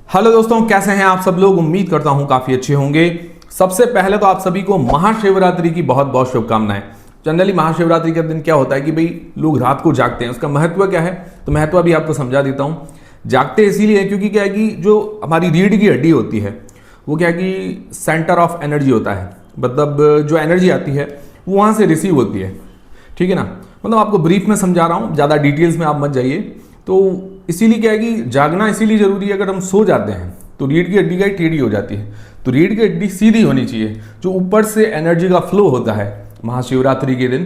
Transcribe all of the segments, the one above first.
Hello दोस्तों, कैसे हैं आप सब लोग। उम्मीद करता हूं काफी अच्छे होंगे। सबसे पहले तो आप सभी को महाशिवरात्रि की बहुत बहुत शुभकामनाएं। जनरली महाशिवरात्रि के दिन क्या होता है कि भाई लोग रात को जागते हैं। उसका महत्व क्या है तो महत्व भी आपको समझा देता हूं। जागते इसीलिए क्योंकि क्या है कि जो हमारी रीढ़ की हड्डी होती है वो क्या है कि सेंटर ऑफ एनर्जी होता है। मतलब जो एनर्जी आती है वो वहां से रिसीव होती है। ठीक है ना। मतलब आपको ब्रीफ में समझा रहा हूँ, ज़्यादा डिटेल्स में आप मत जाइए। तो इसीलिए क्या है कि जागना इसीलिए जरूरी है। अगर हम सो जाते हैं तो रीढ़ की हड्डी का टेढ़ी हो जाती है। तो रीढ़ की हड्डी सीधी होनी चाहिए। जो ऊपर से एनर्जी का फ्लो होता है महाशिवरात्रि के दिन,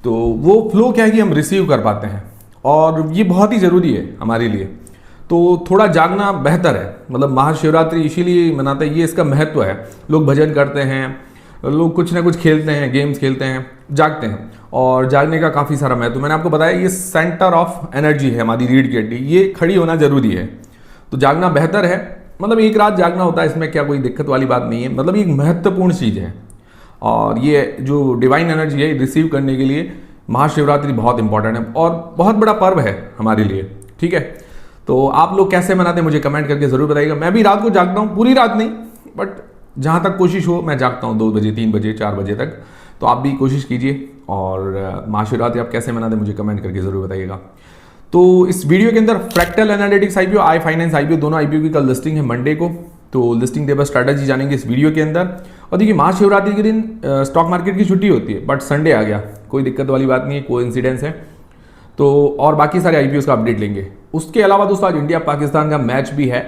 तो वो फ्लो क्या है कि हम रिसीव कर पाते हैं और ये बहुत ही ज़रूरी है हमारे लिए। तो थोड़ा जागना बेहतर है। मतलब महाशिवरात्रि इसीलिए मनाते हैं, ये इसका महत्व है। लोग भजन करते हैं, लोग कुछ ना कुछ खेलते हैं, गेम्स खेलते हैं, जागते हैं। और जागने का काफ़ी सारा महत्व मैंने आपको बताया। ये सेंटर ऑफ एनर्जी है हमारी रीढ़ की हड्डी, ये खड़ी होना जरूरी है। तो जागना बेहतर है। मतलब एक रात जागना होता है, इसमें क्या कोई दिक्कत वाली बात नहीं है। मतलब ये एक महत्वपूर्ण चीज़ है और ये जो डिवाइन एनर्जी है रिसीव करने के लिए महाशिवरात्रि बहुत इंपॉर्टेंट है और बहुत बड़ा पर्व है हमारे लिए। ठीक है। तो आप लोग कैसे मनाते हैं मुझे कमेंट करके ज़रूर बताइएगा। मैं भी रात को जागता हूँ, पूरी रात नहीं, बट जहाँ तक कोशिश हो मैं जागता हूँ 2 बजे, 3 बजे, 4 बजे तक। तो आप भी कोशिश कीजिए। और महाशिवरात्रि आप कैसे मनाते हैं मुझे कमेंट करके ज़रूर बताइएगा। तो इस वीडियो के अंदर fractal analytics IPO, I finance IPO, दोनों आईपीओ की कल लिस्टिंग है मंडे को। तो लिस्टिंग डे पर स्ट्रैटेजी जानेंगे इस वीडियो के अंदर। और देखिए महाशिवरात्रि के दिन स्टॉक मार्केट की छुट्टी होती है, बट संडे आ गया, कोई दिक्कत वाली बात नहीं है, कोइंसिडेंस है। तो और बाकी सारे आईपीओ का अपडेट लेंगे। उसके अलावा दोस्तों आज इंडिया पाकिस्तान का मैच भी है,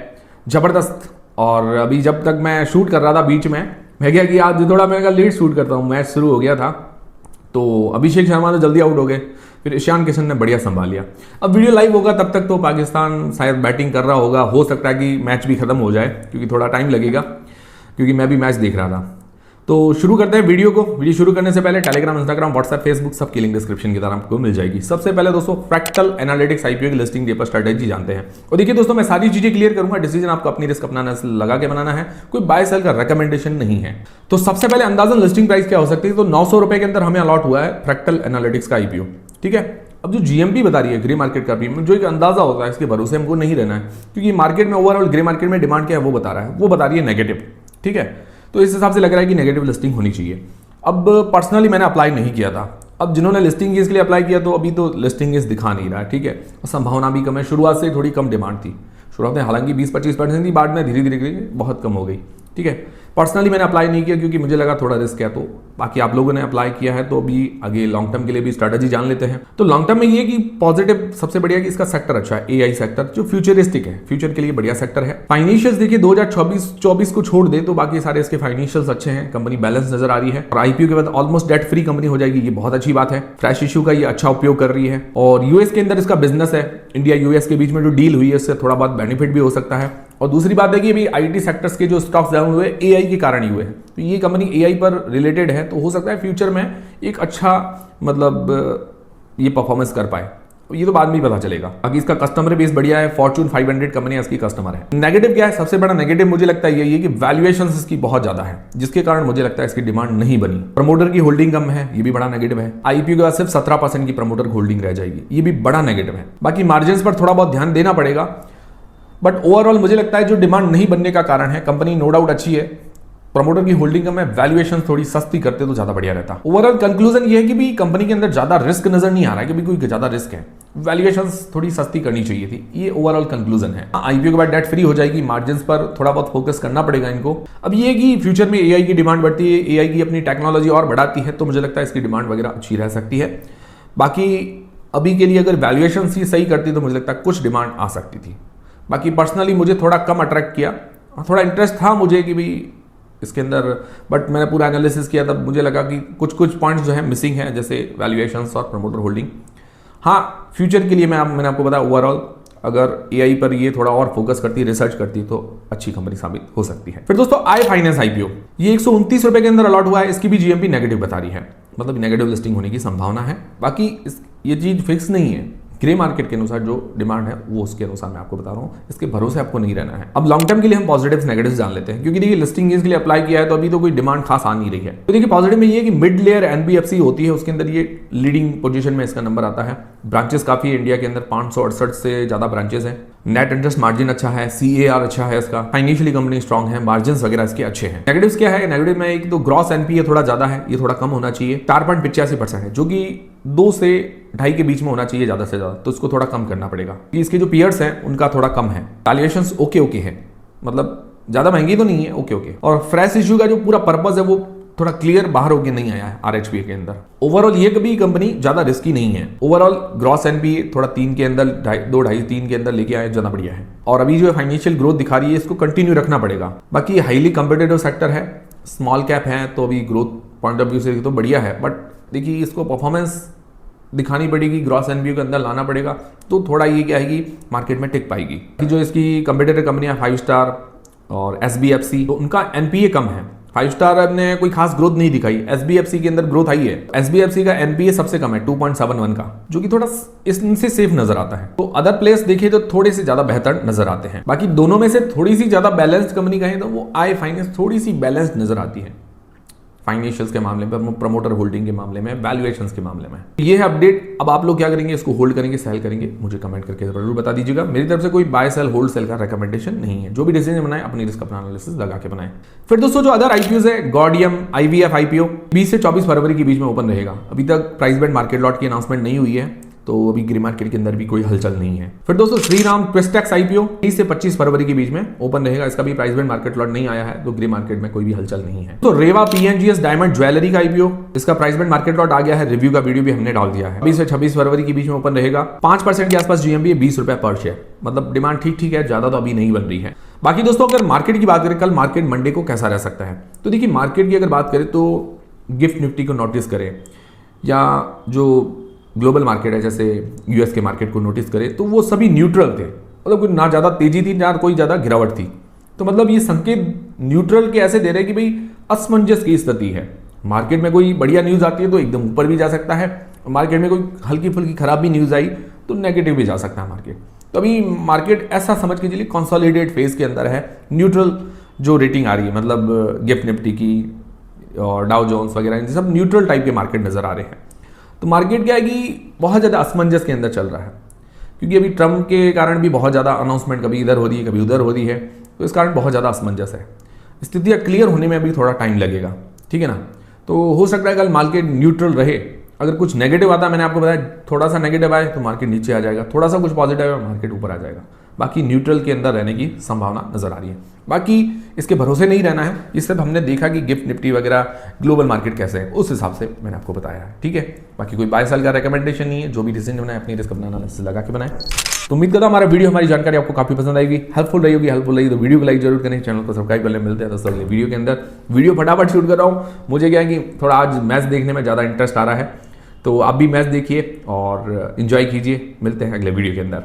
ज़बरदस्त। और अभी जब तक मैं शूट कर रहा था बीच में मैं क्या कि आज थोड़ा मैं लेट शूट करता हूँ, मैच शुरू हो गया था। तो अभिषेक शर्मा तो जल्दी आउट हो गए, फिर ईशान किशन ने बढ़िया संभाल लिया। अब वीडियो लाइव होगा तब तक तो पाकिस्तान शायद बैटिंग कर रहा होगा। हो सकता है कि मैच भी खत्म हो जाए क्योंकि थोड़ा टाइम लगेगा, क्योंकि मैं भी मैच देख रहा था। तो शुरू करते हैं वीडियो को। वीडियो शुरू करने से पहले टेलीग्राम, इंस्टाग्राम, व्हाट्सएप, फेसबुक सबकी लिंक डिस्क्रिप्शन की तरह आपको मिल जाएगी। सबसे पहले दोस्तों फ्रैक्टल एनालिटिक्स आईपीओ की लिस्टिंग डे पर स्ट्रैटेजी जानते हैं। और देखिए दोस्तों, मैं सारी चीजें क्लियर करूंगा। डिसीजन आपको अपनी रिस्क अपना लगा के बनाना है, कोई बाय सेल का रिकमेंडेशन नहीं है। तो सबसे पहले अंदाजन लिस्टिंग प्राइस क्या हो सकती है। तो 900 रुपए के अंदर हमें अलॉट हुआ है फ्रैक्टल एनालिटिक्स का आईपीओ। ठीक है। अब जो जीएमपी बता रही है ग्रे मार्केट का प्रीमियम, जो एक अंदाजा होता है, इसके भरोसे हमको नहीं रहना है, क्योंकि मार्केट में ओवरऑल ग्रे मार्केट में डिमांड क्या है वो बता रहा है, वो बता रही है नेगेटिव। ठीक है। तो इस हिसाब से लग रहा है कि नेगेटिव लिस्टिंग होनी चाहिए। अब पर्सनली मैंने अप्लाई नहीं किया था। अब जिन्होंने लिस्टिंग के लिए अप्लाई किया तो अभी तो लिस्टिंग दिखा नहीं रहा है। ठीक है। और संभावना भी कम है। शुरुआत से थोड़ी कम डिमांड थी। शुरुआत में हालांकि 20-25% थी, बाद में धीरे धीरे बहुत कम हो गई। ठीक है। पर्सनली मैंने अप्लाई नहीं किया क्योंकि मुझे लगा थोड़ा रिस्क है। तो बाकी आप लोगों ने अप्लाई किया है तो अभी आगे लॉन्ग टर्म के लिए भी स्ट्रेटजी जान लेते हैं। तो लॉन्ग टर्म में ये कि पॉजिटिव सबसे बढ़िया कि इसका सेक्टर अच्छा है, एआई सेक्टर जो फ्यूचरिस्टिक है, फ्यूचर के लिए बढ़िया सेक्टर है। फाइनेंशियल्स देखिए 2024 को छोड़ दे तो बाकी सारे इसके फाइनेंशियल्स अच्छे हैं, कंपनी बैलेंस नजर आ रही है। और आईपीओ के बाद ऑलमोस्ट डेट फ्री कंपनी हो जाएगी, ये बहुत अच्छी बात है। फ्रेश इशू का ये अच्छा उपयोग कर रही है। और यूएस के अंदर इसका बिजनेस है, इंडिया यूएस के बीच में जो डील हुई है उससे थोड़ा बहुत बेनिफिट भी हो सकता है। और दूसरी बात है कि अभी आईटी सेक्टर्स के जो स्टॉक्स डाउन हुए एआई के कारण ही हुए हैं। तो ये कंपनी एआई पर रिलेटेड है, तो हो सकता है फ्यूचर में एक अच्छा मतलब ये परफॉर्मेंस कर पाए। ये तो बाद में ही पता चलेगा। बाकी इसका कस्टमर बेस बढ़िया है, फॉर्चून 500 कंपनी इसकी कस्टमर है। नेगेटिव क्या है, सबसे बड़ा नेगेटिव मुझे लगता है यही है कि वैल्यूएशंस इसकी बहुत ज्यादा है, जिसके कारण मुझे लगता है इसकी डिमांड नहीं बनी। प्रमोटर की होल्डिंग कम है, ये भी बड़ा नेगेटिव है। आईपीओ के बाद सिर्फ 17% की प्रमोटर होल्डिंग रह जाएगी, ये भी बड़ा नेगेटिव है। बाकी मार्जिन पर थोड़ा बहुत ध्यान देना पड़ेगा, बट ओवरऑल मुझे लगता है जो डिमांड नहीं बनने का कारण है, कंपनी नो डाउट अच्छी है, प्रमोटर की होल्डिंग कम है, वैल्यूएशन थोड़ी सस्ती करते तो ज्यादा बढ़िया रहता। ओवरऑल कंक्लूजन ये है कि भी कंपनी के अंदर ज्यादा रिस्क नजर नहीं आ रहा है कि भी कोई ज्यादा रिस्क है, वैल्यूएशन थोड़ी सस्ती करनी चाहिए थी। ये ओवरऑल कंक्लूजन है। आईपीओ के बाद डेट फ्री हो जाएगी, मार्जिन पर थोड़ा बहुत फोकस करना पड़ेगा इनको। अब ये कि फ्यूचर में एआई की डिमांड बढ़ती है, एआई की अपनी टेक्नोलॉजी और बढ़ाती है, तो मुझे लगता है इसकी डिमांड वगैरह अच्छी रह सकती है। बाकी अभी के लिए अगर वैल्यूएशन ही सही करती तो मुझे लगता है कुछ डिमांड आ सकती थी। बाकी पर्सनली मुझे थोड़ा कम अट्रैक्ट किया, थोड़ा इंटरेस्ट था मुझे कि भाई इसके अंदर, बट मैंने पूरा एनालिसिस किया तब मुझे लगा कि कुछ कुछ पॉइंट्स जो है मिसिंग है, जैसे वैल्यूएशंस और प्रमोटर होल्डिंग। हाँ, फ्यूचर के लिए मैंने आपको बताया ओवरऑल अगर एआई पर ये थोड़ा और फोकस करती, रिसर्च करती तो अच्छी कंपनी साबित हो सकती है। फिर दोस्तों आई फाइनेंस आईपीओ, ये 129 रुपए के अंदर अलॉट हुआ है। इसकी भी जीएमपी नेगेटिव बता रही है, मतलब नेगेटिव लिस्टिंग होने की संभावना है। बाकी ये चीज फिक्स नहीं है, ग्रे मार्केट के अनुसार जो डिमांड है वो उसके अनुसार मैं आपको बता रहा हूँ, इसके भरोसे आपको नहीं रहना है। अब लॉन्ग टर्म के लिए हम पॉजिटिव्स नेगेटिव्स जान लेते हैं, क्योंकि देखिए लिस्टिंग के लिए अप्लाई किया है तो अभी तो कोई डिमांड खास आ नहीं रही है। तो देखिए पॉजिटिव में ये है कि मिड लेयर एनबीएफसी होती है, उसके अंदर ये लीडिंग पोजीशन में इसका नंबर आता है। ब्रांचेस काफी है इंडिया के अंदर, 568 से ज्यादा ब्रांचेस हैं। नेट इंटरेस्ट मार्जिन अच्छा है, CAR अच्छा है इसका, फाइनेंशियली कंपनी स्ट्रांग है, मार्जिन वगैरह इसके अच्छे हैं। नेगेटिव्स क्या है? नेगेटिव में एक तो ग्रॉस एनपीए थोड़ा ज्यादा है, ये थोड़ा कम होना चाहिए, 4.85% है, जो कि 2 से 2.5 के बीच में होना चाहिए ज्यादा से ज्यादा, तो इसको थोड़ा कम करना पड़ेगा। इसके जो पीयर्स हैं उनका थोड़ा कम है। वैल्यूएशंस ओके है, मतलब ज्यादा महंगी तो नहीं है, ओके। और फ्रेश इश्यू का जो पूरा पर्पस है वो थोड़ा क्लियर बाहर होके नहीं आया है आरएचपी के अंदर। ओवरऑल ये कभी कंपनी ज्यादा रिस्की नहीं है। ओवरऑल ग्रॉस एनपीए थोड़ा 3 के अंदर, 2.5-3 के अंदर लेके आए, ज्यादा बढ़िया है। और अभी जो फाइनेंशियल ग्रोथ दिखा रही है इसको कंटिन्यू रखना पड़ेगा। बाकी हाईली कंपिटेटिव सेक्टर है, स्मॉल कैप है, तो अभी ग्रोथ पॉइंट ऑफ व्यू से तो बढ़िया है, बट देखिए इसको परफॉर्मेंस दिखानी पड़ेगी, ग्रॉस एनपीए के अंदर लाना पड़ेगा, तो थोड़ा ये क्या है कि मार्केट में टिक पाएगी। जो इसकी कंपिटेटिव कंपनियां 5 स्टार और SBFC, तो उनका एनपीए कम है। 5 स्टार ने कोई खास ग्रोथ नहीं दिखाई, SBFC के अंदर ग्रोथ आई है। SBFC का एनपीए सबसे कम है 2.71 का, जो कि थोड़ा इनसे सेफ नजर आता है। तो अदर प्लेयर्स देखे तो थोड़े से ज्यादा बेहतर नजर आते हैं। बाकी दोनों में से थोड़ी सी ज्यादा बैलेंस्ड कंपनी कहें तो वो आई फाइनेंस थोड़ी सी बैलेंस्ड नजर आती है, फाइनेंशियल्स के मामले में, प्रमोटर होल्डिंग के मामले में, वैल्यूएशंस के मामले में। ये है अपडेट। अब आप लोग क्या करेंगे, इसको होल्ड करेंगे, सेल करेंगे, मुझे कमेंट करके जरूर बता दीजिएगा। मेरी तरफ से कोई बाय सेल होल्ड सेल का रिकमेंडेशन नहीं है। जो भी डिसीजन बनाए अपनी रिस्क अपना एनालिसिस लगा के बनाए। फिर दोस्तों जो अदर आईपीओ है, गॉर्डियम, IVF IPO 20 से 24 फरवरी के बीच में ओपन रहेगा। अभी तक प्राइस बैंड मार्केट लॉट की अनाउंसमेंट नहीं हुई है, तो अभी ग्रे मार्केट के अंदर भी कोई हलचल नहीं है। फिर दोस्तों श्रीराम ट्विस्टेक्स IPO 30 से 25 फरवरी के बीच में ओपन रहेगा। इसका भी प्राइस बैंड मार्केट लॉट नहीं आया है, तो ग्रे मार्केट में कोई भी हलचल नहीं है। तो रेवा PNGS डायमंड ज्वेलरी का IPO, इसका प्राइस बैंड मार्केट लॉट आ गया है, रिव्यू का वीडियो भी हमने डाल दिया है। 20 से 26 फरवरी के बीच में ओपन रहेगा। 5% के आसपास GMV है, 20 रुपए पर शेयर, मतलब डिमांड ठीक है, ज्यादा तो अभी नहीं बन रही है। बाकी दोस्तों अगर मार्केट की बात करें, कल मार्केट मंडे को कैसा रह सकता है, तो देखिए मार्केट की अगर बात करें तो गिफ्ट निफ्टी को नोटिस करें, या जो ग्लोबल मार्केट है जैसे US के मार्केट को नोटिस करें, तो वो सभी न्यूट्रल थे, मतलब कोई ना ज्यादा तेजी थी ना कोई ज्यादा गिरावट थी। तो मतलब ये संकेत न्यूट्रल के ऐसे दे रहे हैं कि भाई असमंजस की स्थिति है। मार्केट में कोई बढ़िया न्यूज आती है तो एकदम ऊपर भी जा सकता है, मार्केट में कोई हल्की फुल्की खराब भी न्यूज आई तो नेगेटिव भी जा सकता है मार्केट। तो अभी मार्केट ऐसा समझ के चलिए कंसोलिडेट फेज के अंदर है, न्यूट्रल जो रेटिंग आ रही है, मतलब गिफ्ट निफ्टी की और डाउ जोन्स वगैरह, सब न्यूट्रल टाइप के मार्केट नजर आ रहे हैं। तो मार्केट क्या है कि बहुत ज़्यादा असमंजस के अंदर चल रहा है, क्योंकि अभी ट्रम्प के कारण भी बहुत ज़्यादा अनाउंसमेंट कभी इधर हो रही है कभी उधर हो रही है, तो इस कारण बहुत ज़्यादा असमंजस है। स्थितियाँ क्लियर होने में अभी थोड़ा टाइम लगेगा, ठीक है ना। तो हो सकता है कल मार्केट न्यूट्रल रहे। अगर कुछ नेगेटिव आता है, मैंने आपको बताया थोड़ा सा नेगेटिव आए तो मार्केट नीचे आ जाएगा, थोड़ा सा कुछ पॉजिटिव है मार्केट ऊपर आ जाएगा। बाकी न्यूट्रल के अंदर रहने की संभावना नजर आ रही है। बाकी इसके भरोसे नहीं रहना है, इस सब हमने देखा कि गिफ्ट निफ्टी वगैरह ग्लोबल मार्केट कैसे है, उस हिसाब से मैंने आपको बताया है, ठीक है। बाकी कोई बाय सेल का रिकमेंडेशन नहीं है, जो भी डिसीजन बनाए अपनी रिस्क अपना एनालिसिस लगा के बनाए। तो उम्मीद करता हूं हमारा वीडियो, हमारी जानकारी आपको काफी पसंद आएगी, हेल्पफुल रही तो वीडियो को लाइक जरूर करें, चैनल को सब्सक्राइब कर ले। मिलते हैं दोस्तों अगले वीडियो के अंदर। वीडियो फटाफट शूट कर रहा हूँ, मुझे क्या है कि थोड़ा आज मैच देखने में ज़्यादा इंटरेस्ट आ रहा है, तो आप भी मैच देखिए और एंजॉय कीजिए। मिलते हैं अगले वीडियो के अंदर।